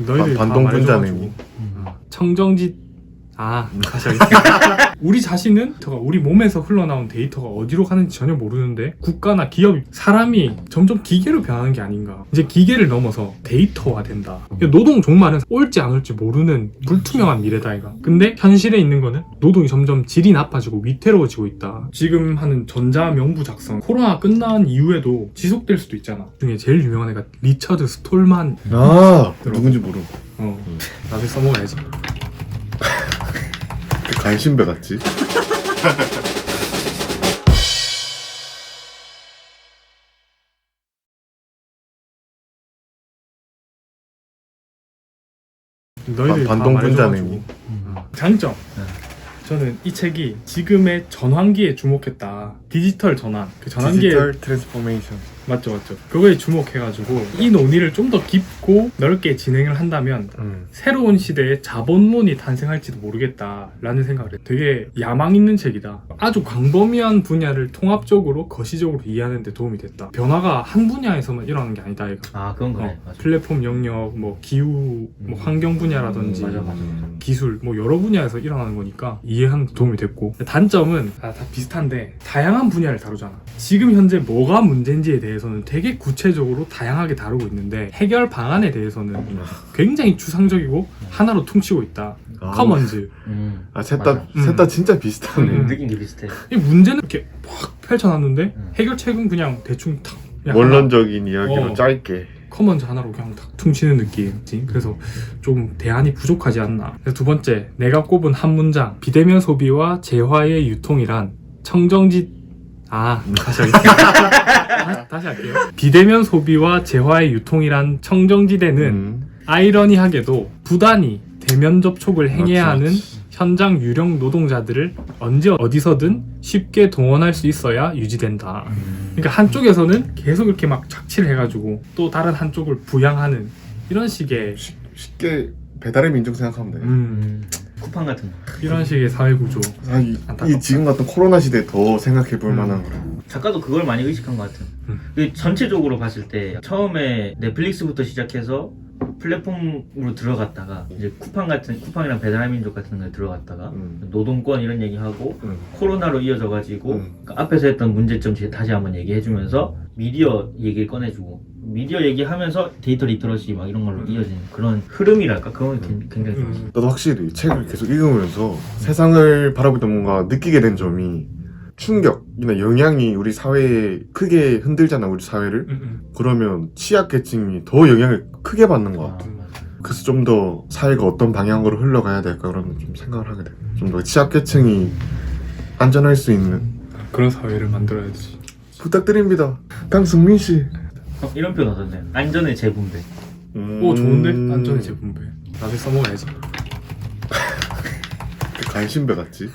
너희들 반동분자네. 청정지 다시 하겠습니다. 우리 자신은 우리 몸에서 흘러나온 데이터가 어디로 가는지 전혀 모르는데 국가나 기업, 사람이 점점 기계로 변하는 게 아닌가. 이제 기계를 넘어서 데이터화 된다. 노동 종말은 올지 안 올지 모르는 불투명한 미래다 이가. 근데 현실에 있는 거는 노동이 점점 질이 나빠지고 위태로워지고 있다. 지금 하는 전자 명부 작성, 코로나 끝난 이후에도 지속될 수도 있잖아. 중에 제일 유명한 애가 리처드 스톨만. 누군지 모르고. 나중에 써먹어야지. 간신배 같지? 너희들 반동분자네. 장점. 저는 이 책이 지금의 전환기에 주목했다. 디지털 전환. 그 전환기에 디지털 트랜스포메이션. 맞죠. 그거에 주목해가지고 이 논의를 좀 더 깊고 넓게 진행을 한다면 새로운 시대에 자본론이 탄생할지도 모르겠다라는 생각을 해요. 되게 야망 있는 책이다. 아주 광범위한 분야를 통합적으로 거시적으로 이해하는 데 도움이 됐다. 변화가 한 분야에서만 일어나는 게 아니다 이거. 그건 그래. 맞아. 플랫폼 영역, 뭐 기후, 뭐 환경 분야라든지 맞아. 기술, 뭐 여러 분야에서 일어나는 거니까 이해하는 데 도움이 됐고, 단점은 다 비슷한데 다양한 분야를 다루잖아. 지금 현재 뭐가 문제인지에 대해서는 되게 구체적으로 다양하게 다루고 있는데 해결 방안에 대해서는 굉장히 추상적이고 하나로 퉁치고 있다. 커먼즈. 셋 다 진짜 비슷하네. 느낀 게 비슷해. 이 문제는 이렇게 확 펼쳐놨는데 해결책은 그냥 대충 탁 그냥 원론적인 이야기로 짧게. 커먼즈 하나로 그냥 탁 퉁치는 느낌이지. 그래서 좀 대안이 부족하지 않나. 그래서 두 번째, 내가 꼽은 한 문장. 비대면 소비와 재화의 유통이란 청정지 다시 하겠습니다. 다시 할게요. 비대면 소비와 재화의 유통이란 청정지대는 아이러니하게도 부단히 대면 접촉을 행해야 하는 현장 유령 노동자들을 언제 어디서든 쉽게 동원할 수 있어야 유지된다. 그러니까 한쪽에서는 계속 이렇게 막 착취를 해가지고 또 다른 한쪽을 부양하는 이런 식의 쉽게 배달의 민족 생각하면 돼. 쿠팡 같은 거. 이런 식의 사회구조. 이 지금 같은 코로나 시대에 더 생각해 볼 만한 거라. 작가도 그걸 많이 의식한 것 같아요. 전체적으로 봤을 때 처음에 넷플릭스부터 시작해서 플랫폼으로 들어갔다가 이제 쿠팡이랑 배달의 민족 같은 거에 들어갔다가 노동권 이런 얘기하고 코로나로 이어져가지고 그 앞에서 했던 문제점 다시 한번 얘기해주면서 미디어 얘기를 꺼내주고 미디어 얘기하면서 데이터 리터러시 막 이런 걸로 이어지는 그런 흐름이랄까? 그건 굉장히 좋았어요. 나도 확실히 책을 계속 읽으면서 세상을 바라볼 때 뭔가 느끼게 된 점이 충격이나 영향이 우리 사회에 크게 흔들잖아, 우리 사회를. 그러면 취약계층이 더 영향을 크게 받는 것 같아. 그래서 좀 더 사회가 어떤 방향으로 흘러가야 될까 그런 좀 생각을 하게 돼. 좀 더 취약계층이 안전할 수 있는 그런 사회를 만들어야지. 부탁드립니다. 강승민 씨. 이런 표현 어떤데? 안전의 재분배. 오, 좋은데? 안전의 재분배. 나중에 써먹어야지. 간신배 같지?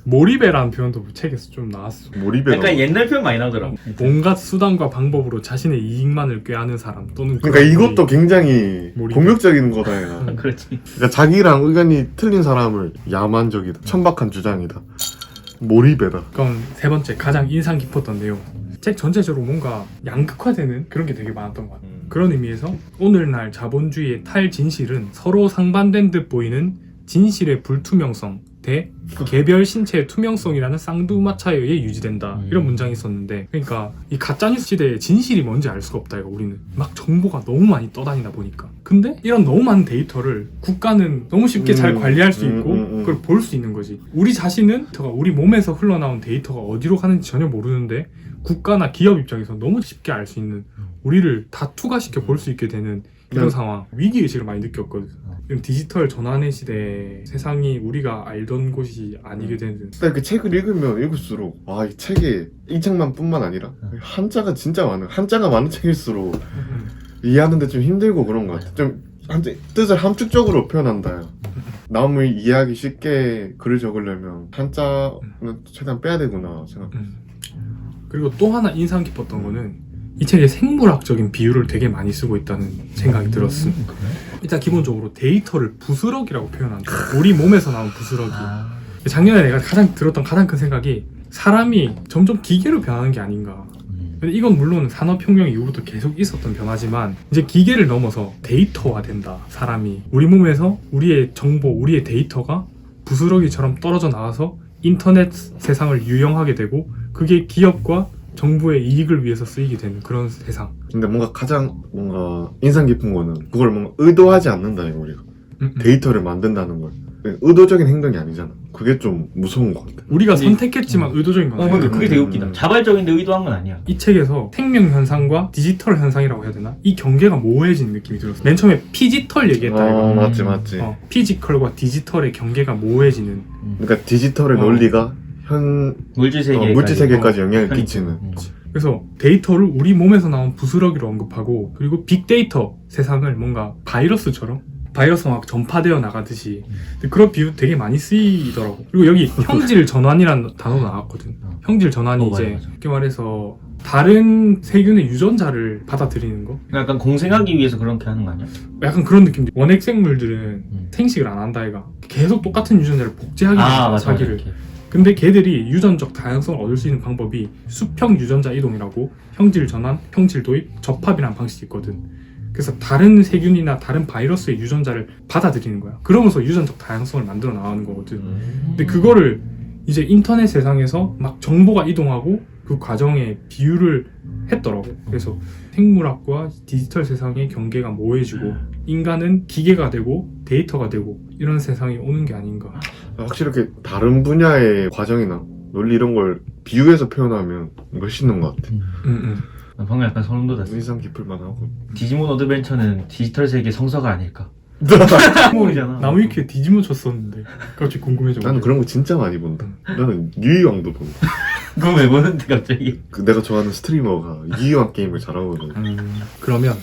몰입배라는 표현도 책에서 좀 나왔어. 몰입배가 약간 옛날 표현 많이 나오더라고. 온갖 수단과 방법으로 자신의 이익만을 꾀하는 사람 또는 그러니까 이것도 굉장히 몰입배. 공격적인 거다 얘가. 그렇지. 그러니까 자기랑 의견이 틀린 사람을 야만적이다, 천박한 주장이다, 몰입배다. 그럼 세 번째, 가장 인상 깊었던 내용. 책 전체적으로 뭔가 양극화되는 그런 게 되게 많았던 것 같아요. 그런 의미에서 오늘날 자본주의의 탈진실은 서로 상반된 듯 보이는 진실의 불투명성 대 개별 신체의 투명성이라는 쌍두마차에 의해 유지된다. 이런 문장이 있었는데, 그러니까 이 가짜뉴스 시대에 진실이 뭔지 알 수가 없다 이거. 우리는 막 정보가 너무 많이 떠다니다 보니까. 근데 이런 너무 많은 데이터를 국가는 너무 쉽게 잘 관리할 수 있고 그걸 볼 수 있는 거지. 우리 자신은 우리 몸에서 흘러나온 데이터가 어디로 가는지 전혀 모르는데 국가나 기업 입장에서 너무 쉽게 알 수 있는, 우리를 다 투과시켜 볼 수 있게 되는 이런 상황, 위기의식을 많이 느꼈거든. 디지털 전환의 시대에 세상이 우리가 알던 곳이 아니게 되는. 이렇게 책을 읽으면 읽을수록 이 책에 이 책만 뿐만 아니라 한자가 진짜 많아. 한자가 많은 책일수록 이해하는데 좀 힘들고 그런 것 같아. 좀 뜻을 함축적으로 표현한다. 남을 이해하기 쉽게 글을 적으려면 한자는 최대한 빼야 되구나 생각. 그리고 또 하나 인상 깊었던 거는 이 책에 생물학적인 비유를 되게 많이 쓰고 있다는 생각이 들었습니다. 일단 기본적으로 데이터를 부스러기라고 표현한다. 우리 몸에서 나온 부스러기. 작년에 내가 들었던 가장 큰 생각이 사람이 점점 기계로 변하는 게 아닌가. 근데 이건 물론 산업혁명 이후부터 계속 있었던 변화지만 이제 기계를 넘어서 데이터화 된다. 사람이 우리 몸에서 우리의 정보, 우리의 데이터가 부스러기처럼 떨어져 나와서 인터넷 세상을 유영하게 되고 그게 기업과 정부의 이익을 위해서 쓰이게 되는 그런 세상. 근데 뭔가 가장 뭔가 인상 깊은 거는 그걸 뭔가 의도하지 않는다는 거 우리가 데이터를 만든다는 걸 의도적인 행동이 아니잖아. 그게 좀 무서운 것 같아. 우리가 근데- 선택했지만 의도적인 건 그러니까 아니야. 그게 되게 웃기다. 자발적인데 의도한 건 아니야. 이 책에서 생명 현상과 디지털 현상이라고 해야 되나? 이 경계가 모호해진 느낌이 들었어. 맨 처음에 피지털 얘기했다 이거. 맞지 맞지. 피지컬과 디지털의 경계가 모호해지는. 그러니까 디지털의 논리가 물질 세계 물질 세계까지 영향을 끼치는. 그래서 데이터를 우리 몸에서 나온 부스러기로 언급하고 그리고 빅데이터 세상을 뭔가 바이러스처럼 바이러스가 막 전파되어 나가듯이 근데 그런 비유 되게 많이 쓰이더라고. 그리고 여기 형질 전환이라는 단어도 나왔거든. 형질 전환이 맞아, 이제 맞아. 쉽게 말해서 다른 세균의 유전자를 받아들이는 거. 약간 공생하기 위해서 그렇게 하는 거 아니야? 약간 그런 느낌인데 원핵 생물들은 생식을 안 한다 이가 계속 똑같은 유전자를 복제하기 위해서 맞아. 자기를. 이렇게. 근데 걔들이 유전적 다양성을 얻을 수 있는 방법이 수평 유전자 이동이라고 형질 전환, 형질 도입, 접합이라는 방식이 있거든. 그래서 다른 세균이나 다른 바이러스의 유전자를 받아들이는 거야. 그러면서 유전적 다양성을 만들어 나가는 거거든. 근데 그거를 이제 인터넷 세상에서 막 정보가 이동하고 그 과정에 비유를 했더라고. 그래서 생물학과 디지털 세상의 경계가 모호해지고 인간은 기계가 되고 데이터가 되고 이런 세상이 오는 게 아닌가. 확실히 이렇게 다른 분야의 과정이나 논리 이런 걸 비유해서 표현하면 멋있는 것 같아. 방금 약간 소름 돋았어. 인상 깊을 만하고. 디지몬 어드벤처는 디지털 세계 성서가 아닐까? 뭐 나무위키에 뒤집어 쳤었는데 갑자기 궁금해져. 나는 그런 거 진짜 많이 본다. 나는 유이왕도 본다. 그거 왜 보는데 갑자기? 내가 좋아하는 스트리머가 유이왕 게임을 잘하거든. 그러면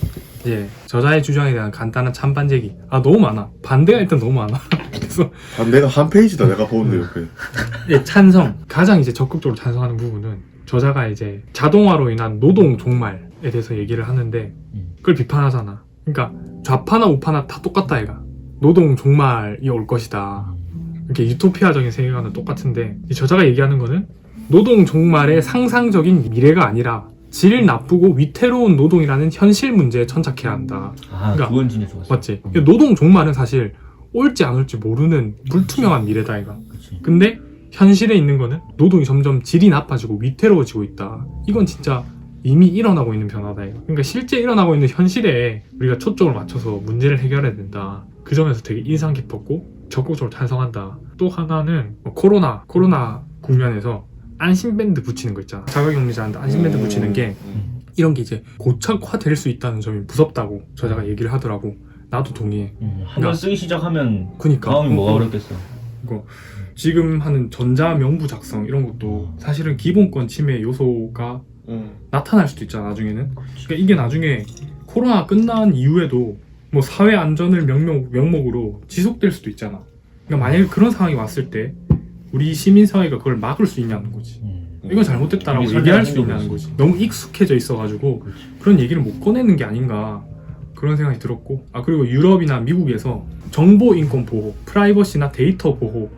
이제 저자의 주장에 대한 간단한 찬반제기. 너무 많아. 반대가 일단 너무 많아. 그래서 내가 한 페이지다 내가 보는데 옆에. 예, 찬성. 가장 이제 적극적으로 찬성하는 부분은 저자가 이제 자동화로 인한 노동 종말에 대해서 얘기를 하는데 그걸 비판하잖아. 그러니까 좌파나 우파나 다 똑같다 얘가. 노동 종말이 올 것이다. 이렇게 유토피아적인 세계관은 똑같은데 이 저자가 얘기하는 거는 노동 종말의 상상적인 미래가 아니라 질 나쁘고 위태로운 노동이라는 현실 문제에 천착해야 한다. 그러니까, 그건 진짜 좋았어. 맞지? 노동 종말은 사실 올지 안 올지 모르는 불투명한 미래다 이가. 그치. 근데 현실에 있는 거는 노동이 점점 질이 나빠지고 위태로워지고 있다. 이건 진짜 이미 일어나고 있는 변화다 이거. 그러니까 실제 일어나고 있는 현실에 우리가 초점을 맞춰서 문제를 해결해야 된다. 그 점에서 되게 인상 깊었고 적극적으로 찬성한다. 또 하나는 코로나 국면에서 안심밴드 붙이는 거 있잖아. 자가격리자한테 안심밴드 붙이는 게 이런 게 이제 고착화될 수 있다는 점이 무섭다고 저자가 얘기를 하더라고. 나도 동의해. 한번 쓰기 시작하면 그니까 다음이 뭐가 어렵겠어. 이거 지금 하는 전자명부 작성 이런 것도 사실은 기본권 침해 요소가 나타날 수도 있잖아 나중에는. 그러니까 이게 나중에 코로나 끝난 이후에도 뭐 사회 안전을 명목으로 지속될 수도 있잖아. 그러니까 만약에 그런 상황이 왔을 때 우리 시민사회가 그걸 막을 수 있냐는 거지. 이건 잘못됐다라고 이미 얘기할 수 설명한 있냐는 거지. 거지. 너무 익숙해져 있어가지고 그렇지. 그런 얘기를 못 꺼내는 게 아닌가 그런 생각이 들었고. 그리고 유럽이나 미국에서 정보 인권 보호, 프라이버시나 데이터 보호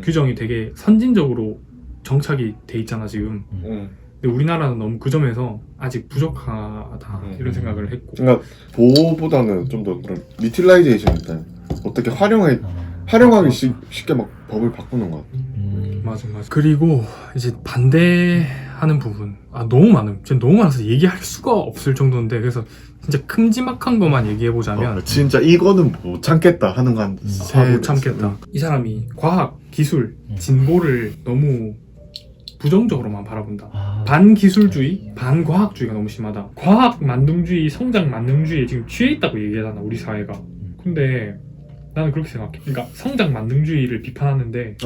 규정이 되게 선진적으로 정착이 돼 있잖아 지금. 근데 우리나라는 너무 그 점에서 아직 부족하다 이런 생각을 했고. 그러니까 보호보다는 좀 더 그런 미틸라이제이션 있다. 어떻게 활용하기 쉽게 막 법을 바꾸는 것 같아. 맞아. 그리고 이제 반대하는 부분 너무 많음. 진짜 너무 많아서 얘기할 수가 없을 정도인데 그래서 진짜 큼지막한 것만 얘기해 보자면 진짜 이거는 못 참겠다 하는 거 한 못 참겠다. 이 사람이 과학, 기술, 진보를 너무 부정적으로만 바라본다. 반기술주의, 반과학주의가 너무 심하다. 과학 만능주의, 성장 만능주의에 지금 취해 있다고 얘기하잖아 우리 사회가. 근데 나는 그렇게 생각해. 그러니까 성장 만능주의를 비판하는데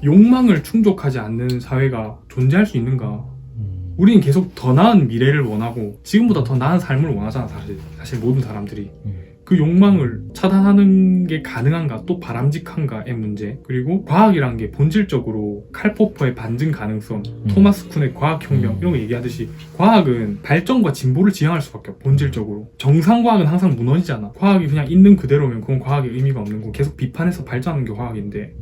욕망을 충족하지 않는 사회가 존재할 수 있는가? 우리는 계속 더 나은 미래를 원하고 지금보다 더 나은 삶을 원하잖아 사실 모든 사람들이. 그 욕망을 차단하는 게 가능한가 또 바람직한가의 문제. 그리고 과학이란 게 본질적으로 칼포퍼의 반증 가능성, 토마스 쿤의 과학혁명 이런 거 얘기하듯이 과학은 발전과 진보를 지향할 수밖에 없어. 본질적으로 정상과학은 항상 무너지잖아. 과학이 그냥 있는 그대로면 그건 과학의 의미가 없는 거고 계속 비판해서 발전하는 게 과학인데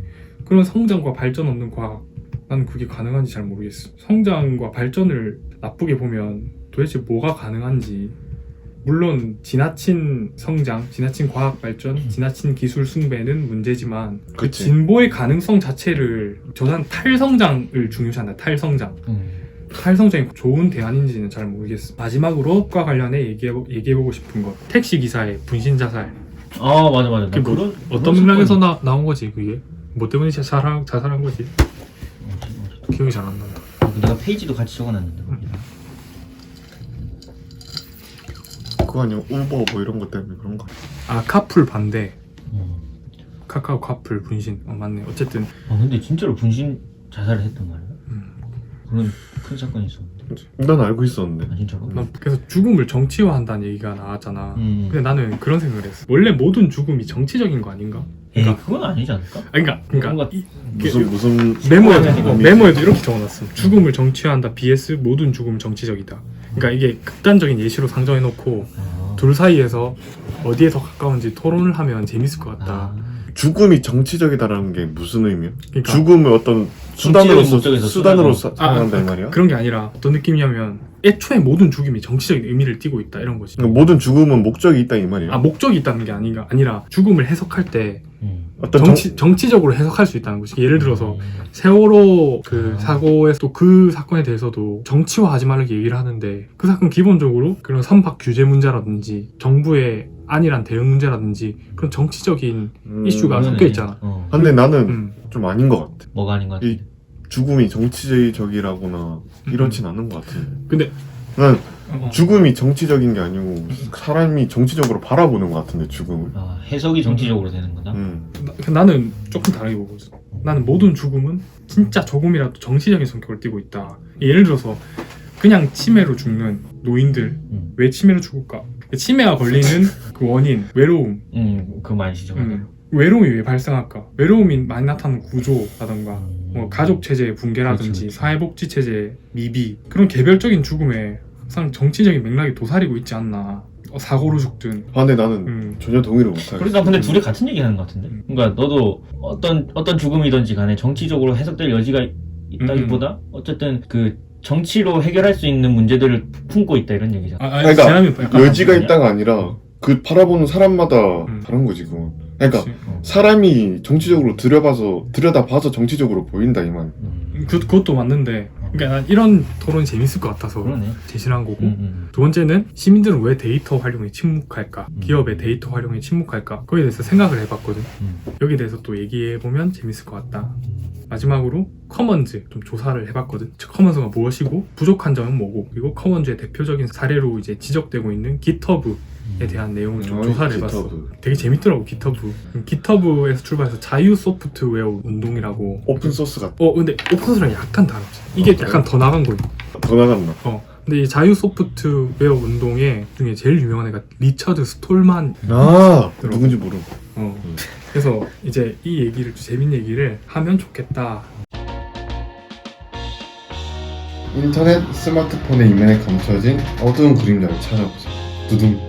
그런 성장과 발전 없는 과학 나는 그게 가능한지 잘 모르겠어. 성장과 발전을 나쁘게 보면 도대체 뭐가 가능한지. 물론 지나친 성장, 지나친 과학 발전, 지나친 기술 숭배는 문제지만 그 그치. 진보의 가능성 자체를 저는 탈성장을 중요시한다. 탈성장. 탈성장이 좋은 대안인지는 잘 모르겠어. 마지막으로 과 관련해 얘기해보고 싶은 것. 택시기사의 분신 자살. 아 맞아. 나 그게 뭐, 그런 어떤 그런 맥락에서 나온 거지 그게? 뭐 때문에 자살한 거지? 사건이- 기억이 잘 안 난다. 내가 페이지도 같이 적어놨는데. 그거 아니야 우버 뭐 이런 것 때문에 그런 거. 아 카풀 반대. 음. 카카오 카풀 분신. 맞네. 어쨌든 근데 진짜로 분신 자살을 했단 말이야? 음. 그런 큰 사건이 있었는데. 난 알고 있었는데. 아 진짜로? 난 그래서 죽음을 정치화한다는 얘기가 나왔잖아. 근데 음. 나는 그런 생각을 했어. 원래 모든 죽음이 정치적인 거 아닌가? 에이 그러니까- 그건 아니지 않을까? 그러니까 뭔가 무슨 메모에도 이렇게 적어놨어. 죽음을 정치화한다. BS 모든 죽음 정치적이다. 그러니까 이게 극단적인 예시로 상정해놓고 둘 사이에서 어디에서 가까운지 토론을 하면 재밌을 것 같다. 죽음이 정치적이다라는 게 무슨 의미야? 그러니까 죽음을 어떤 수단으로 정치적 목적에서 수단으로 수단으로. 사용한다 이 말이야? 그런 게 아니라 어떤 느낌이냐면 애초에 모든 죽음이 정치적인 의미를 띠고 있다 이런 거지. 그러니까 모든 죽음은 목적이 있다 이 말이야? 아 목적이 있다는 게 아니라 죽음을 해석할 때 어떤 정치적으로 해석할 수 있다는 거지. 예를 들어서 세월호 그 사고에서 또 그 사건에 대해서도 정치화하지 말라고 얘기를 하는데 그 사건 기본적으로 그런 선박 규제 문제라든지 정부의 안일한 대응 문제라든지 그런 정치적인 이슈가 섞여 있잖아. 근데 나는 좀 아닌 것 같아. 뭐가 아닌 것 같아? 이 죽음이 정치적이라거나 이렇진 않은 것 같은데. 근데 난 죽음이 정치적인 게 아니고 사람이 정치적으로 바라보는 것 같은데 죽음을. 해석이 정치적으로 되는 거다? 나는 조금 다르게 보고 있어. 나는 모든 죽음은 진짜 조금이라도 정치적인 성격을 띠고 있다. 예를 들어서 그냥 치매로 죽는 노인들 왜 치매로 죽을까? 치매가 걸리는 그 원인 외로움. 그거 많이 지적하더라고. 외로움이 왜 발생할까? 외로움이 많이 나타나는 구조라던가 뭐 가족 체제의 붕괴라든지 그렇지. 사회복지 체제의 미비 그런 개별적인 죽음에 항상 정치적인 맥락이 도사리고 있지 않나. 사고로 죽든. 근데 나는 전혀 동의를 못하겠어. 그러니까 근데 둘이 같은 얘기 하는 것 같은데? 그러니까 너도 어떤 죽음이든지 간에 정치적으로 해석될 여지가 있다기보다 어쨌든 그 정치로 해결할 수 있는 문제들을 품고 있다 이런 얘기잖아. 그러니까 여지가 있다가 아니라 그 바라보는 사람마다 다른 거지 그건. 그러니까 사람이 정치적으로 들여다봐서 정치적으로 보인다 이 말. 그것도 맞는데 그러니까 난 이런 토론이 재밌을 것 같아서 그러네. 제시를 한 거고 두 번째는 시민들은 왜 데이터 활용에 침묵할까? 기업의 데이터 활용에 침묵할까? 거기에 대해서 생각을 해봤거든. 여기에 대해서 또 얘기해보면 재밌을 것 같다. 마지막으로 커먼즈 좀 조사를 해봤거든. 즉 커먼즈가 무엇이고 부족한 점은 뭐고 그리고 커먼즈의 대표적인 사례로 이제 지적되고 있는 깃허브에 대한 내용을 좀 조사를 해봤어. 되게 재밌더라고 깃허브. 깃허브에서 출발해서 자유 소프트웨어 운동이라고. 오픈 소스 같아. 근데 오픈소스랑 약간 다르지. 이게 약간 더 나간 거야. 더 나갔나? 근데 이 자유 소프트웨어 운동의 중에 제일 유명한 애가 리처드 스톨만. 누군지 모르고. 그래서 이제 이 얘기를 재밌는 얘기를 하면 좋겠다. 인터넷 스마트폰의 이면에 감춰진 어두운 그림자를 찾아보자. 두둥.